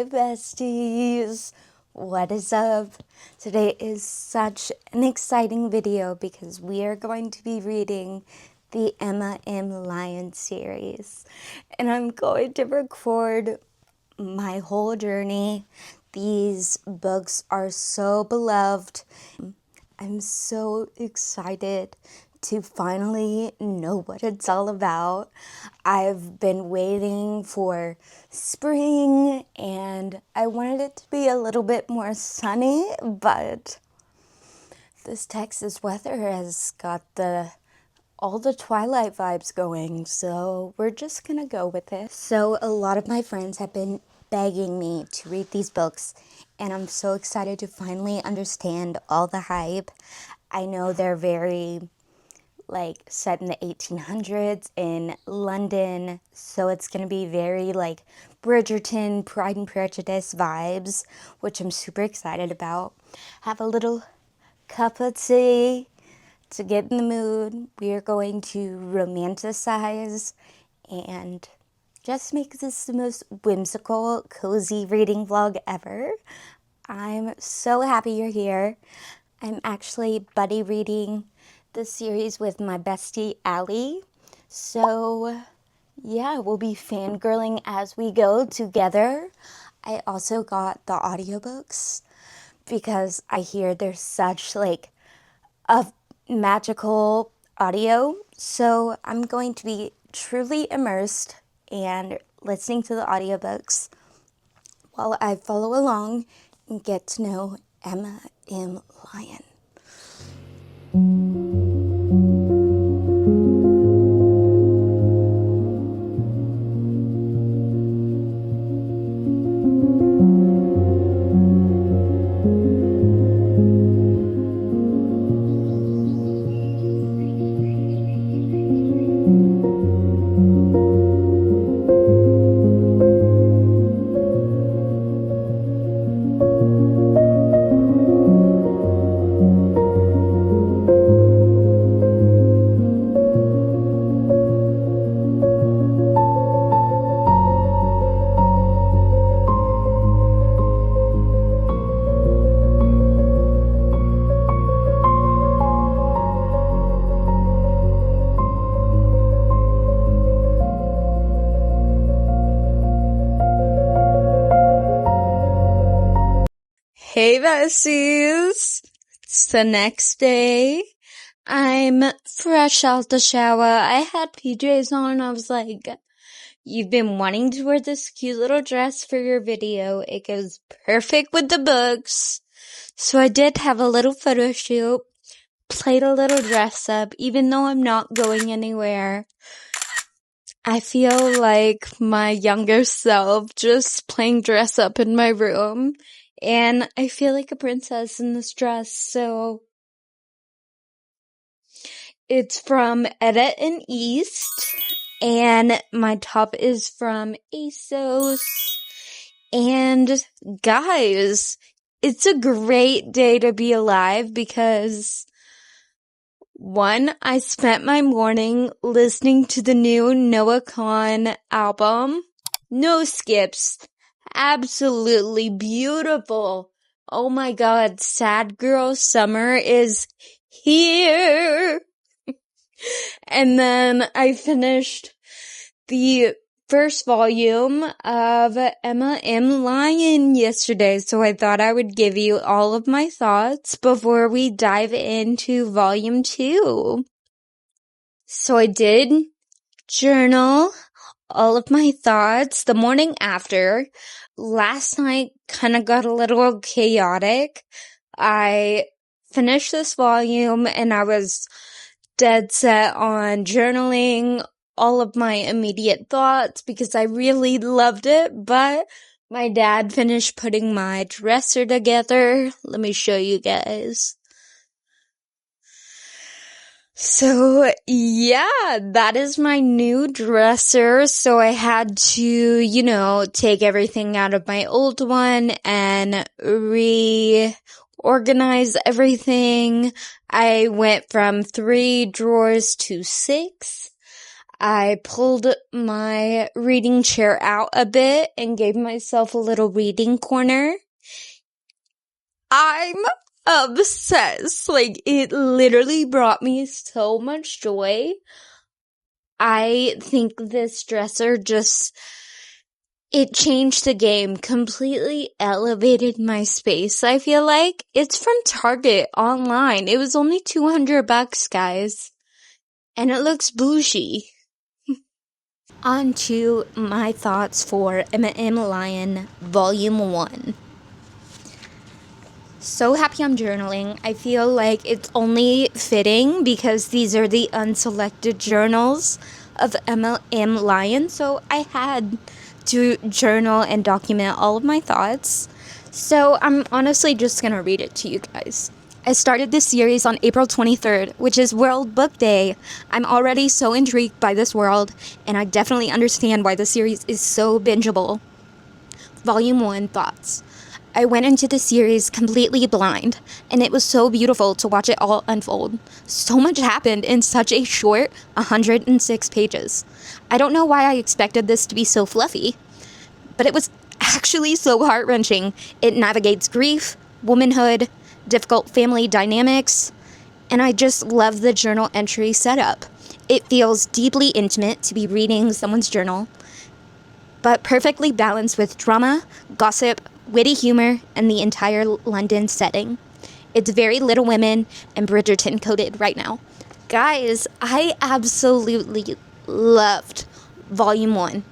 Hey besties, what is up? Today is such an exciting video because we are going to be reading the Emma M. Lyon series, and I'm going to record my whole journey. These books are so beloved. I'm so excited to finally know what it's all about. I've been waiting for spring and I wanted it to be a little bit more sunny, but this Texas weather has got all the twilight vibes going, so we're just gonna go with it. So a lot of my friends have been begging me to read these books, and I'm so excited to finally understand all the hype. I know they're very set in the 1800s in London, so it's gonna be very Bridgerton, Pride and Prejudice vibes, which I'm super excited about. Have a little cup of tea to get in the mood. We are going to romanticize and just make this the most whimsical, cozy reading vlog ever. I'm so happy you're here. I'm actually buddy reading the series with my bestie, Allie. So yeah, we'll be fangirling as we go together. I also got the audiobooks because I hear there's such a magical audio. So I'm going to be truly immersed and listening to the audiobooks while I follow along and get to know Emma M. Lyon. Hey besties! It's the next day. I'm fresh out the shower. I had PJs on. I was like, you've been wanting to wear this cute little dress for your video. It goes perfect with the books. So I did have a little photo shoot. Played a little dress up, even though I'm not going anywhere. I feel like my younger self just playing dress up in my room. And I feel like a princess in this dress, so it's from Edit and East, and my top is from ASOS. And guys, it's a great day to be alive because one, I spent my morning listening to the new Noah Kahan album. No skips. Absolutely beautiful. Oh my god, Sad Girl Summer is here. And then I finished the first volume of Emma M. Lyon yesterday, so I thought I would give you all of my thoughts before we dive into volume 2. So I did journal all of my thoughts the morning after. Last night kind of got a little chaotic. I finished this volume and I was dead set on journaling all of my immediate thoughts because I really loved it, but my dad finished putting my dresser together. Let me show you guys. So, yeah, that is my new dresser. So I had to, take everything out of my old one and reorganize everything. I went from 3 drawers to 6. I pulled my reading chair out a bit and gave myself a little reading corner. I'm obsessed. Like, it literally brought me so much joy. I think this dresser it changed the game, completely elevated my space. I feel like it's from Target online. It was only $200, guys. And it looks bougie. On to my thoughts for Emma M. Lyon, Volume 1. So happy I'm journaling. I feel like it's only fitting because these are the unselected journals of Emma M. Lyon. So I had to journal and document all of my thoughts. So I'm honestly just going to read it to you guys. I started this series on April 23rd, which is World Book Day. I'm already so intrigued by this world, and I definitely understand why the series is so bingeable. Volume 1 Thoughts. I went into the series completely blind, and it was so beautiful to watch it all unfold. So much happened in such a short 106 pages. I don't know why I expected this to be so fluffy, but it was actually so heart-wrenching. It navigates grief, womanhood, difficult family dynamics, and I just love the journal entry setup. It feels deeply intimate to be reading someone's journal, but perfectly balanced with drama, gossip, witty humor, and the entire London setting. It's very Little Women and Bridgerton coded right now. Guys, I absolutely loved Volume 1.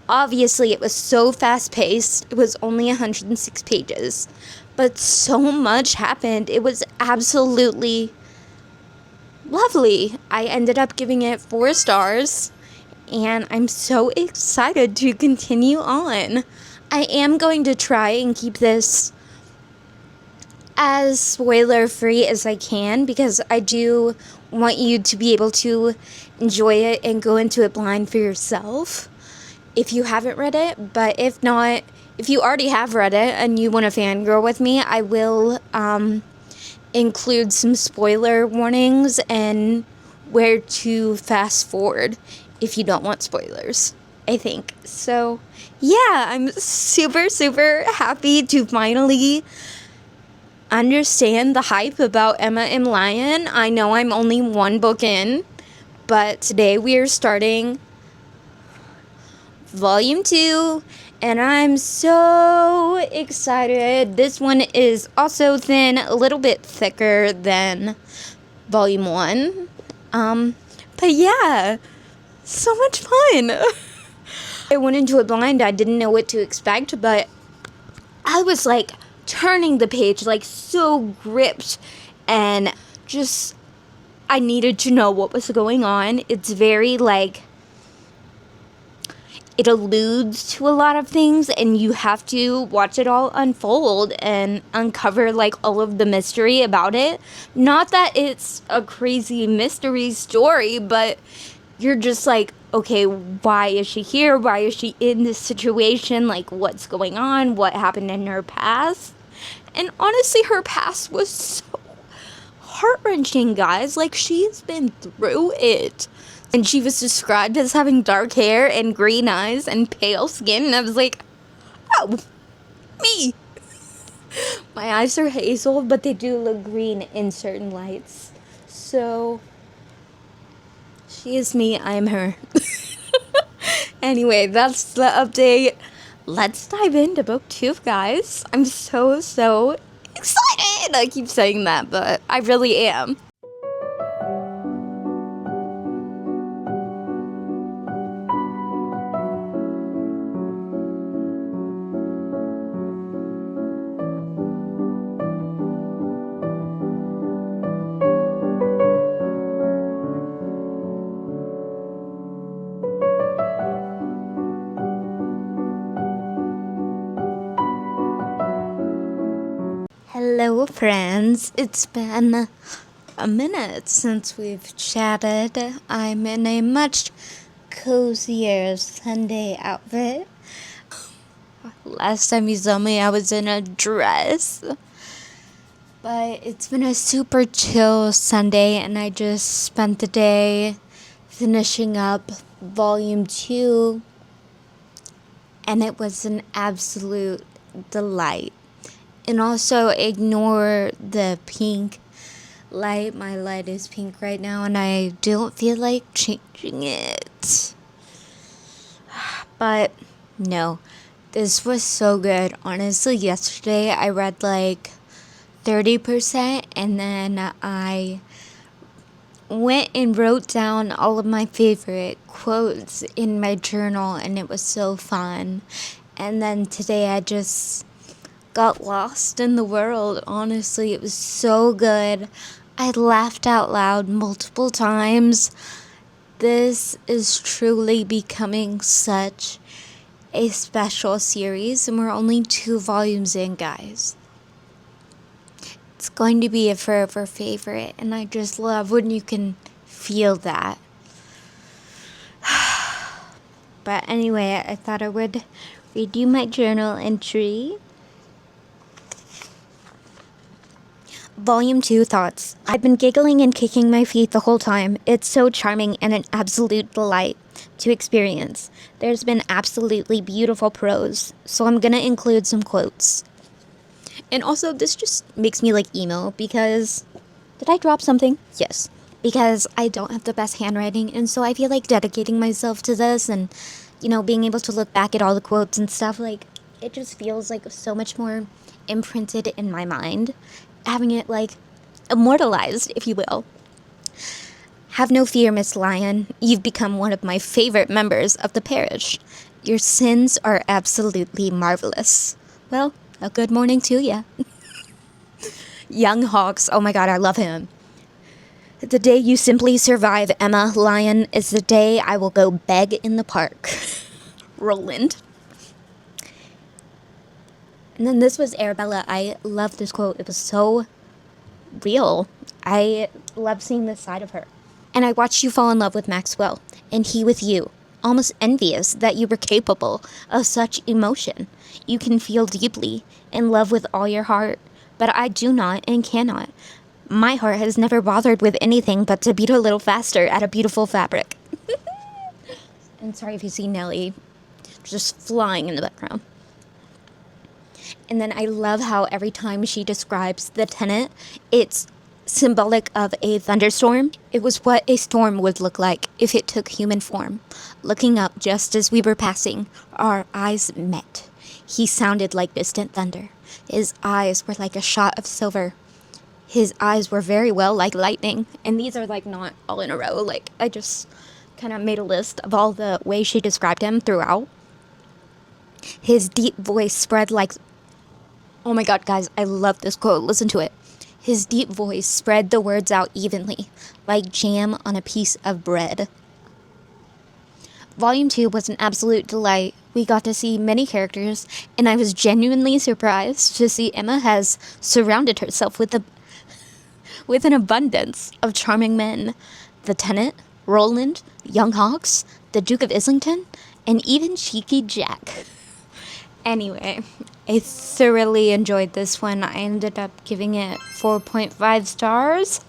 Obviously, it was so fast-paced. It was only 106 pages. But so much happened. It was absolutely lovely. I ended up giving it 4 stars. And I'm so excited to continue on. I am going to try and keep this as spoiler-free as I can because I do want you to be able to enjoy it and go into it blind for yourself if you haven't read it. But if not, if you already have read it and you want to fangirl with me, I will include some spoiler warnings and where to fast forward if you don't want spoilers, I think. So, yeah, I'm super, super happy to finally understand the hype about Emma M. Lyon. I know I'm only 1 book in, but today we are starting Volume 2, and I'm so excited. This one is also thin, a little bit thicker than Volume 1. But yeah, so much fun. I went into it blind. I didn't know what to expect, but I was like turning the page, like so gripped, and just I needed to know what was going on. It's very like it alludes to a lot of things, and you have to watch it all unfold and uncover like all of the mystery about it. Not that it's a crazy mystery story, but you're just like, okay, why is she here? Why is she in this situation? Like, what's going on? What happened in her past? And honestly, her past was so heart-wrenching, guys. Like, she's been through it. And she was described as having dark hair and green eyes and pale skin. And I was like, oh, me. My eyes are hazel, but they do look green in certain lights. So, she is me, I am her. Anyway, that's the update. Let's dive into book 2, guys. I'm so excited. I keep saying that, but I really am. Hello, friends. It's been a minute since we've chatted. I'm in a much cozier Sunday outfit. Last time you saw me, I was in a dress. But it's been a super chill Sunday, and I just spent the day finishing up volume 2, and it was an absolute delight. And also ignore the pink light. My light is pink right now, and I don't feel like changing it. But no, this was so good. Honestly, yesterday I read like 30%, and then I went and wrote down all of my favorite quotes in my journal, and it was so fun. And then today I just got lost in the world. Honestly, it was so good. I laughed out loud multiple times. This is truly becoming such a special series, and we're only 2 volumes in, guys. It's going to be a forever favorite, and I just love when you can feel that. But anyway, I thought I would read you my journal entry. Volume 2 thoughts. I've been giggling and kicking my feet the whole time. It's so charming and an absolute delight to experience. There's been absolutely beautiful prose, so I'm gonna include some quotes. And also, this just makes me like emo because... Did I drop something? Yes. Because I don't have the best handwriting, and so I feel like dedicating myself to this and, you know, being able to look back at all the quotes and stuff, like, it just feels like so much more imprinted in my mind. Having it, like, immortalized, if you will. Have no fear, Miss Lion. You've become one of my favorite members of the parish. Your sins are absolutely marvelous. Well, a good morning to ya. Young Hawks, oh my god, I love him. The day you simply survive, Emma Lion, is the day I will go beg in the park. Roland. And then this was Arabella. I love this quote. It was so real. I love seeing this side of her. And I watched you fall in love with Maxwell, and he with you. Almost envious that you were capable of such emotion. You can feel deeply, in love with all your heart, but I do not and cannot. My heart has never bothered with anything but to beat a little faster at a beautiful fabric. And sorry if you see Nellie just flying in the background. And then I love how every time she describes the tenant, it's symbolic of a thunderstorm. It was what a storm would look like if it took human form. Looking up just as we were passing, our eyes met. He sounded like distant thunder. His eyes were like a shot of silver. His eyes were very well like lightning. And these are like not all in a row. Like I just kind of made a list of all the ways she described him throughout. His deep voice spread like... Oh my god, guys, I love this quote. Listen to it. His deep voice spread the words out evenly, like jam on a piece of bread. Volume 2 was an absolute delight. We got to see many characters, and I was genuinely surprised to see Emma has surrounded herself with an abundance of charming men. The Tenant, Roland, Young Hawks, the Duke of Islington, and even Cheeky Jack. Anyway, I thoroughly enjoyed this one. I ended up giving it 4.5 stars,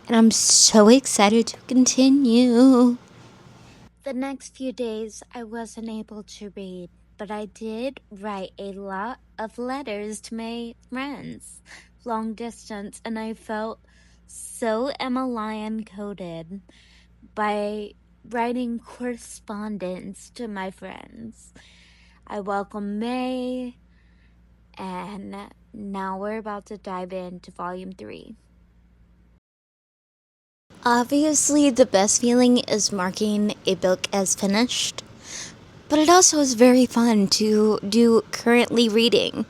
and I'm so excited to continue. The next few days, I wasn't able to read, but I did write a lot of letters to my friends, long distance, and I felt so Emma Lion coded by writing correspondence to my friends. I welcome May, and now we're about to dive into Volume 3. Obviously, the best feeling is marking a book as finished, but it also is very fun to do currently reading.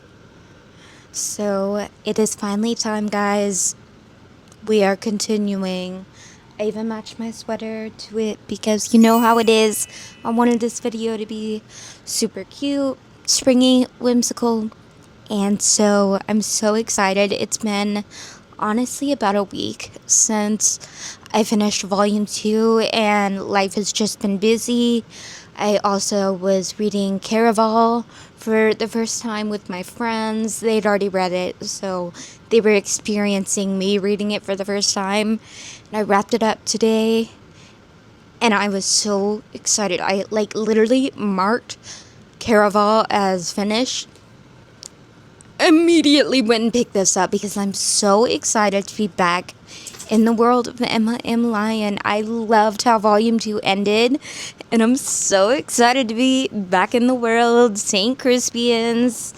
So, it is finally time, guys. We are continuing. I even matched my sweater to it because you know how it is. I wanted this video to be super cute, springy, whimsical, and so I'm so excited. It's been honestly about a week since I finished Volume 2, and life has just been busy. I also was reading Caraval for the first time with my friends. They'd already read it, so they were experiencing me reading it for the first time. And I wrapped it up today, and I was so excited. I like literally marked Caraval as finished. Immediately went and picked this up because I'm so excited to be back in the world of Emma M. Lyon. I loved how Volume 2 ended, and I'm so excited to be back in the world. St. Crispians.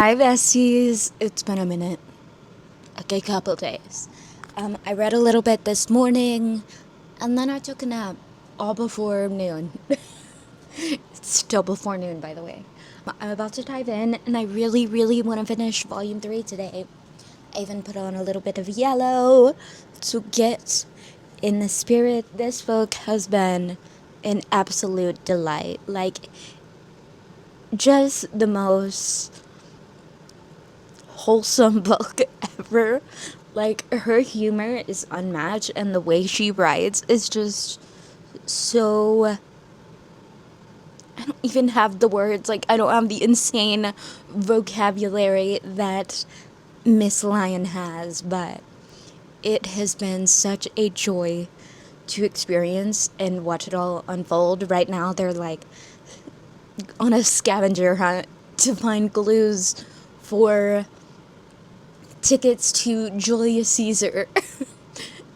Hi, besties. It's been a minute. Okay, couple days. I read a little bit this morning, and then I took a nap all before noon. It's still before noon, by the way. I'm about to dive in, and I really, really want to finish Volume 3 today. I even put on a little bit of yellow to get in the spirit. This book has been an absolute delight. Like, just the most wholesome book ever. Like, her humor is unmatched, and the way she writes is just so... I don't even have the words. Like, I don't have the insane vocabulary that Miss Lyon has, but it has been such a joy to experience and watch it all unfold. Right now, they're like on a scavenger hunt to find clues for tickets to Julius Caesar.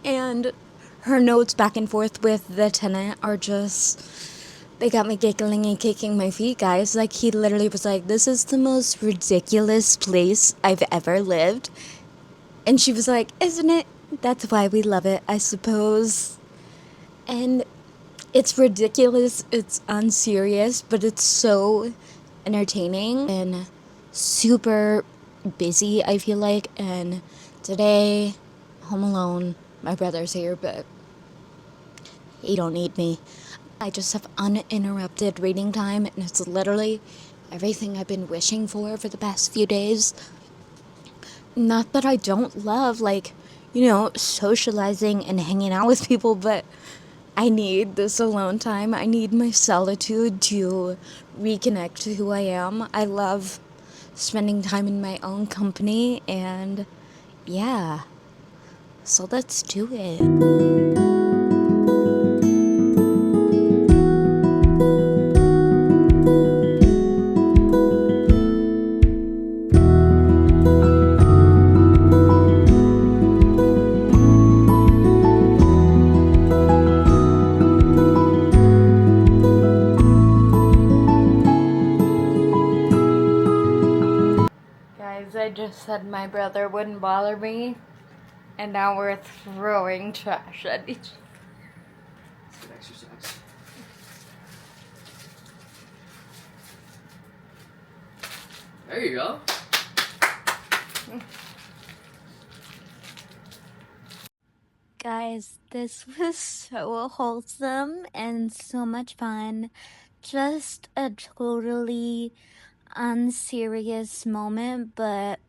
And her notes back and forth with the tenant are just, they got me giggling and kicking my feet, guys. Like, he literally was like, this is the most ridiculous place I've ever lived. And she was like, isn't it? That's why we love it, I suppose. And it's ridiculous, it's unserious, but it's so entertaining and super busy, I feel like. And today, home alone, my brother's here, but he don't need me. I just have uninterrupted reading time, and it's literally everything I've been wishing for the past few days. Not that I don't love, like, you know, socializing and hanging out with people, but I need this alone time. I need my solitude to reconnect to who I am. I love spending time in my own company, and yeah, so let's do it. Guys, I just said my brother wouldn't bother me, and now we're throwing trash at each other. It's good exercise. There you go. Guys, this was so wholesome and so much fun. Just a totally unserious moment, but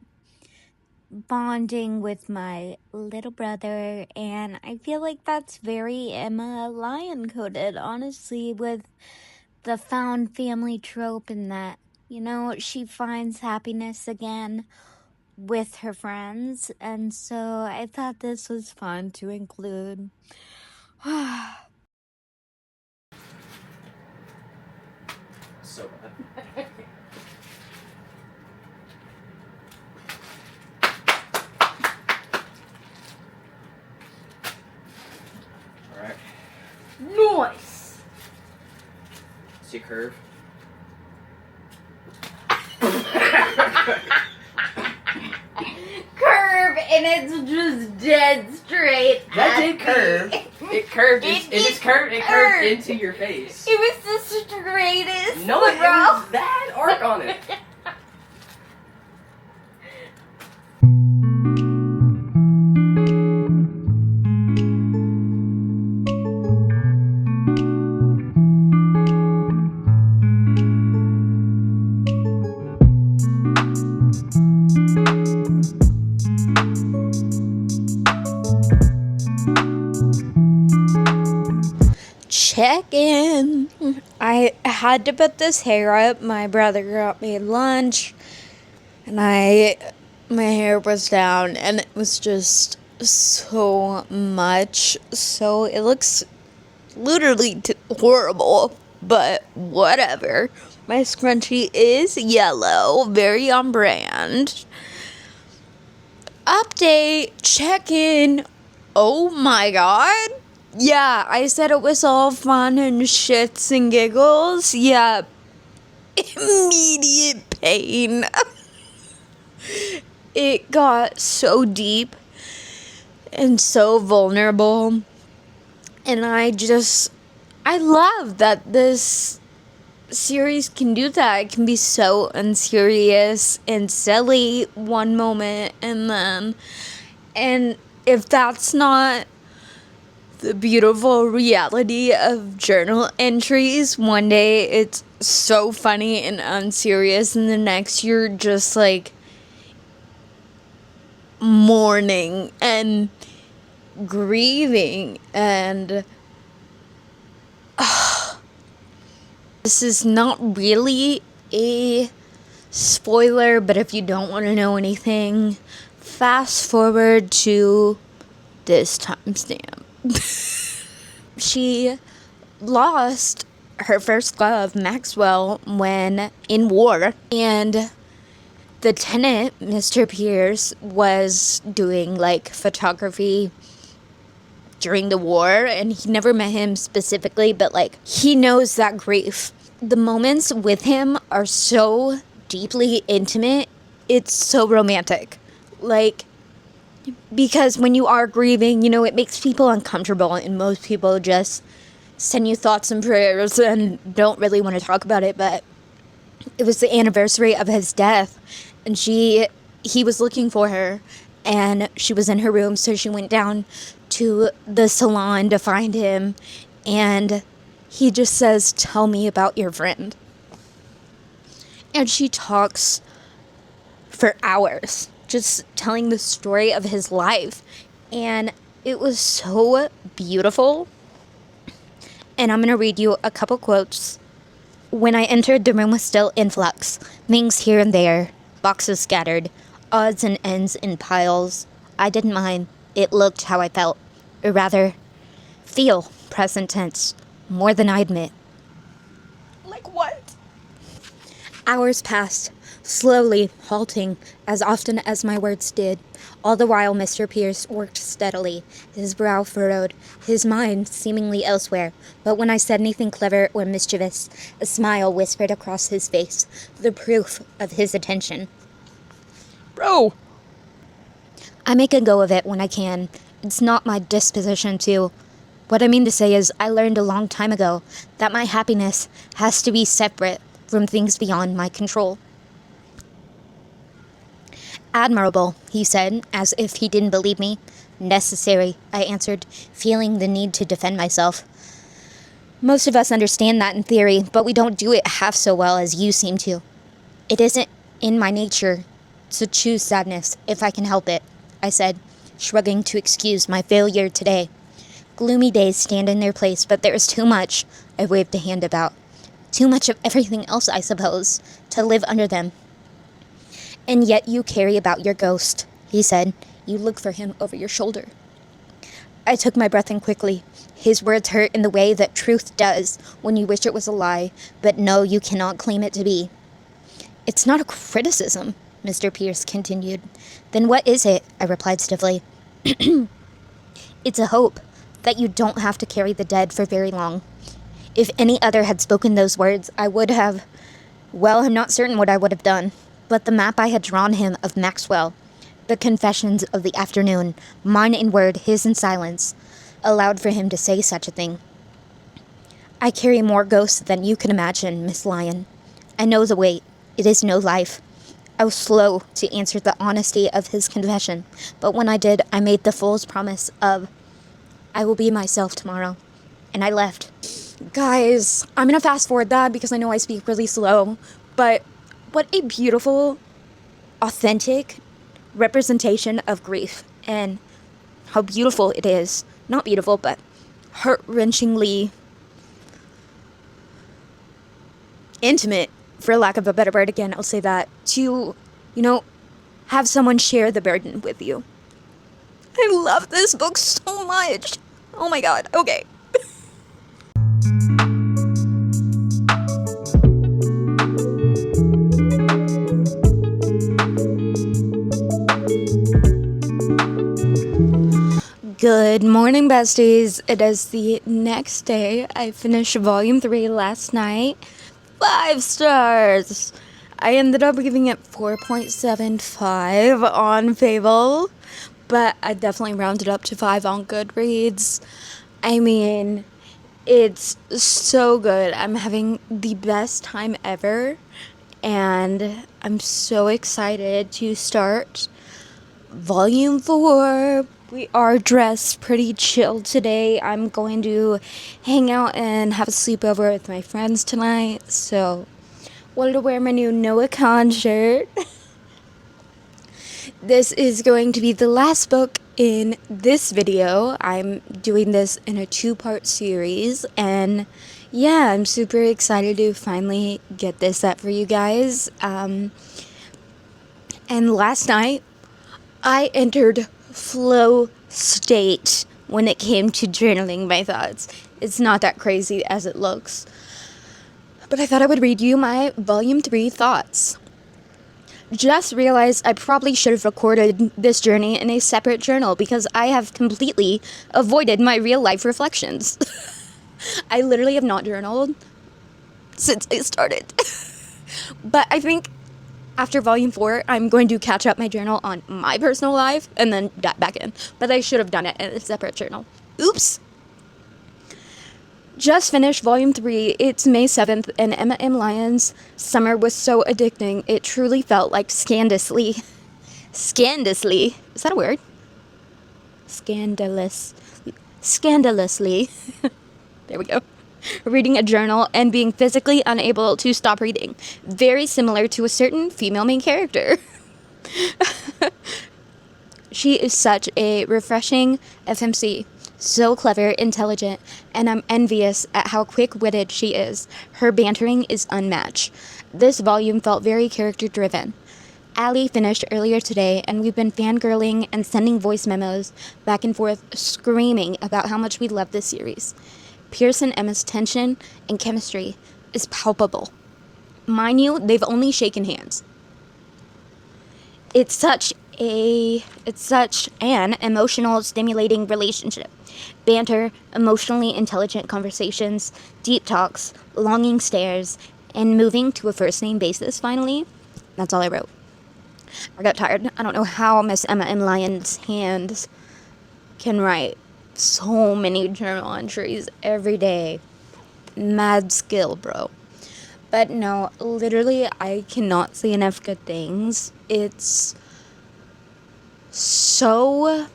bonding with my little brother, and I feel like that's very Emma Lyon coded, honestly, with the found family trope, and that, You know, she finds happiness again with her friends, and so I thought this was fun to include. So bad. Alright. Nice! See a curve? Curve, and it's just dead straight. That did curve. It curved. It curved into your face. It was the straightest. No, it was that arc on it. Check in. I had to put this hair up. My brother got me lunch, and my hair was down, and it was just so much. So it looks literally horrible, but whatever. My scrunchie is yellow, very on brand. Update, check in. Oh my god. Yeah, I said it was all fun and shits and giggles. Yeah, immediate pain. It got so deep and so vulnerable. And I love that this series can do that. It can be so unserious and silly one moment, and if that's not the beautiful reality of journal entries, one day it's so funny and unserious, and the next you're just like mourning and grieving. And this is not really a spoiler, but if you don't want to know anything, fast forward to this timestamp. She lost her first love, Maxwell, when in war, and the tenant, Mr. Pierce, was doing like photography during the war, and he never met him specifically, but like he knows that grief. The moments with him are so deeply intimate. It's so romantic. Like, because when you are grieving, you know, it makes people uncomfortable, and most people just send you thoughts and prayers and don't really want to talk about it. But it was the anniversary of his death, and he was looking for her, and she was in her room, so she went down to the salon to find him, and he just says, "Tell me about your friend." And she talks for hours, just telling the story of his life. And it was so beautiful. And I'm going to read you a couple quotes. "When I entered, the room was still in flux. Things here and there, boxes scattered, odds and ends in piles. I didn't mind. It looked how I felt. Or rather, feel, present tense, more than I admit." Like what? Hours passed, slowly, halting, as often as my words did. All the while Mr. Pierce worked steadily, his brow furrowed, his mind seemingly elsewhere. But when I said anything clever or mischievous, a smile whispered across his face, the proof of his attention. "Bro!" "I make a go of it when I can. It's not my disposition to. What I mean to say is, I learned a long time ago that my happiness has to be separate from things beyond my control." "Admirable," he said, as if he didn't believe me. "Necessary," I answered, feeling the need to defend myself. "Most of us understand that in theory, but we don't do it half so well as you seem to. It isn't in my nature to choose sadness, if I can help it," I said, shrugging to excuse my failure today. "Gloomy days stand in their place, but there is too much," I waved a hand about. Too much of everything else, I suppose, to live under them. And yet you carry about your ghost, he said. You look for him over your shoulder. I took my breath in quickly. His words hurt in the way that truth does when you wish it was a lie, but no, you cannot claim it to be. It's not a criticism, Mr. Pierce continued. Then what is it? I replied stiffly. It's a hope that you don't have to carry the dead for very long. If any other had spoken those words, I would have... Well, I'm not certain what I would have done. But the map I had drawn him of Maxwell, the confessions of the afternoon, mine in word, his in silence, allowed for him to say such a thing. I carry more ghosts than you can imagine, Miss Lyon. I know the weight. It is no life. I was slow to answer the honesty of his confession, but when I did, I made the fool's promise of, I will be myself tomorrow. And I left. Guys, I'm gonna fast forward that because I know I speak really slow, but what a beautiful, authentic representation of grief and how beautiful it is. Not beautiful, but heart-wrenchingly intimate, for lack of a better word. Again, I'll say that, to, have someone share the burden with you. I love this book so much. Oh my god, okay. Good morning, besties. It is the next day. I finished volume 3 last night. 5 stars. I ended up giving it 4.75 on Fable, but I definitely rounded up to 5 on Goodreads. I mean, it's so good. I'm having the best time ever, and I'm so excited to start volume 4. We are dressed pretty chill today. I'm going to hang out and have a sleepover with my friends tonight. So, wanted to wear my new Noah Khan shirt. This is going to be the last book in this video. I'm doing this in a 2-part series. And yeah, I'm super excited to finally get this up for you guys. And last night, I entered flow state when it came to journaling my thoughts. It's not that crazy as it looks. But I thought I would read you my volume 3 thoughts. Just realized I probably should have recorded this journey in a separate journal because I have completely avoided my real life reflections. I literally have not journaled since I started. But I think after volume 4, I'm going to catch up my journal on my personal life and then dive back in. But I should have done it in a separate journal. Oops. Just finished volume 3. It's May 7th, and Emma M. Lyon's summer was so addicting. It truly felt like scandalously. Is that a word? Scandalously. There we go. Reading a journal and being physically unable to stop reading. Very similar to a certain female main character. She is such a refreshing FMC. So clever, intelligent, and I'm envious at how quick-witted she is. Her bantering is unmatched. This volume felt very character-driven. Allie finished earlier today, and we've been fangirling and sending voice memos back and forth, screaming about how much we love this series. Pierce and Emma's tension and chemistry is palpable. Mind you, they've only shaken hands. It's such an emotional, stimulating relationship. Banter, emotionally intelligent conversations, deep talks, longing stares, and moving to a first-name basis finally. That's all I wrote. I got tired. I don't know how Miss Emma M. Lyon's hands can write so many journal entries every day. Mad skill, bro. But no, literally, I cannot say enough good things. It's so...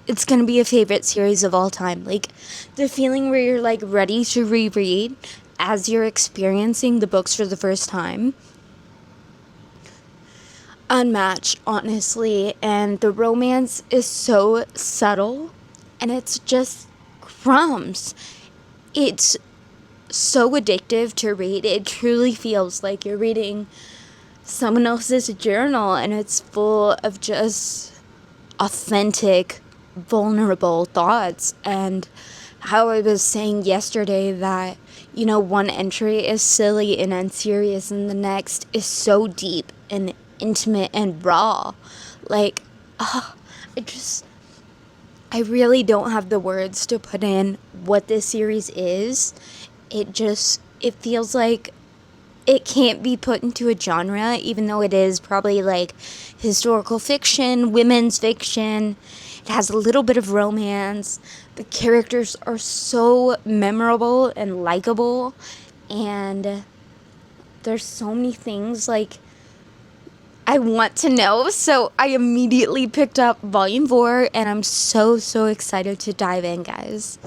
It's gonna be a favorite series of all time. Like, the feeling where you're, like, ready to reread as you're experiencing the books for the first time. Unmatched, honestly, and the romance is so subtle, and it's just crumbs. It's so addictive to read. It truly feels like you're reading someone else's journal, and it's full of just authentic, vulnerable thoughts. And how I was saying yesterday that, you know, one entry is silly and unserious, and the next is so deep and intimate and raw. Like, I really don't have the words to put in what this series is. It feels like it can't be put into a genre, even though it is probably like historical fiction, women's fiction. It has a little bit of romance. The characters are so memorable and likable, and there's so many things like I want to know. So I immediately picked up volume 4, and I'm so excited to dive in, guys.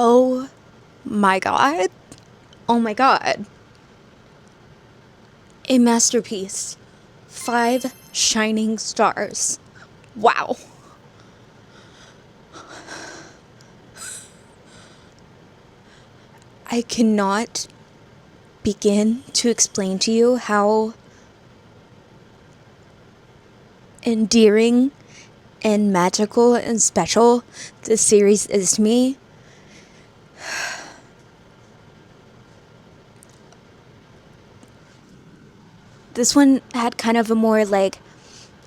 Oh my god. Oh my god. A masterpiece. 5 shining stars. Wow. I cannot begin to explain to you how endearing and magical and special this series is to me. This one had kind of a more like,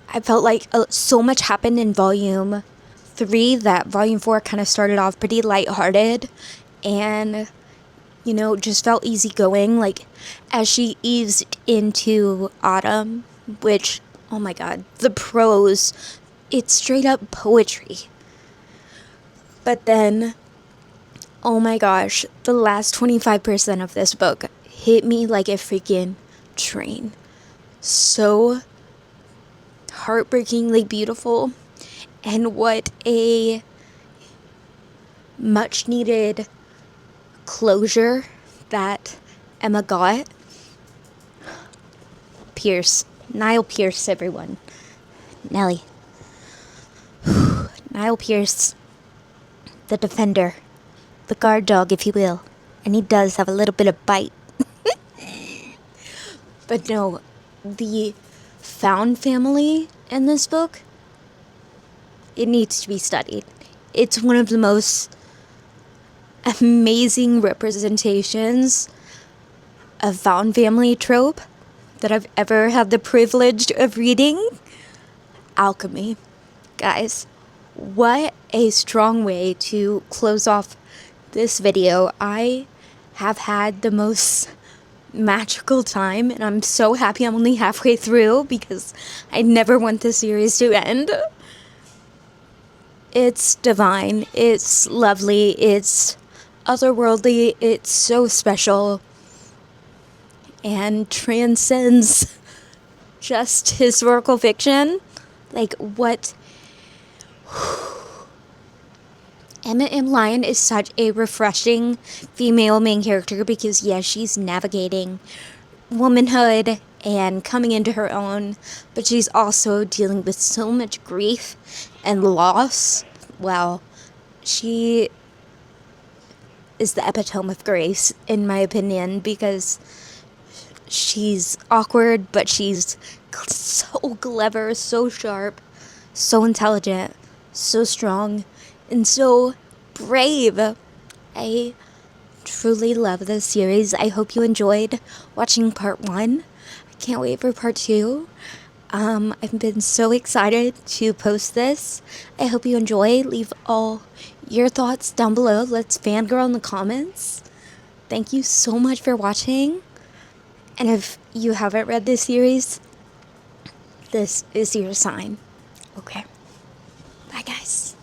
I felt like so much happened in volume 3 that volume 4 kind of started off pretty lighthearted and, you know, just felt easygoing. Like as she eased into autumn, which, oh my god, the prose, it's straight up poetry. But then, oh my gosh, the last 25% of this book hit me like a freaking train. So heartbreakingly beautiful, and what a much needed closure that Emma got. Pierce, Niall Pierce, everyone. Nellie. Niall Pierce, the defender, the guard dog, if you will, and he does have a little bit of bite. But no, the found family in this book, it needs to be studied. It's one of the most amazing representations of found family trope that I've ever had the privilege of reading. Alchemy. Guys, what a strong way to close off this video. I have had the most magical time, and I'm so happy I'm only halfway through because I never want this series to end. It's divine, it's lovely, it's otherworldly, it's so special, and transcends just historical fiction. Like, what? Emma M. Lyon is such a refreshing female main character because, yes, she's navigating womanhood and coming into her own, but she's also dealing with so much grief and loss. Wow, she is the epitome of grace, in my opinion, because she's awkward, but she's so clever, so sharp, so intelligent, so strong, and so brave. I truly love this series. I hope you enjoyed watching part 1. I can't wait for part 2. I've been so excited to post this. I hope you enjoy. Leave all your thoughts down below. Let's fangirl in the comments. Thank you so much for watching. And if you haven't read this series, this is your sign. Okay. Bye, guys.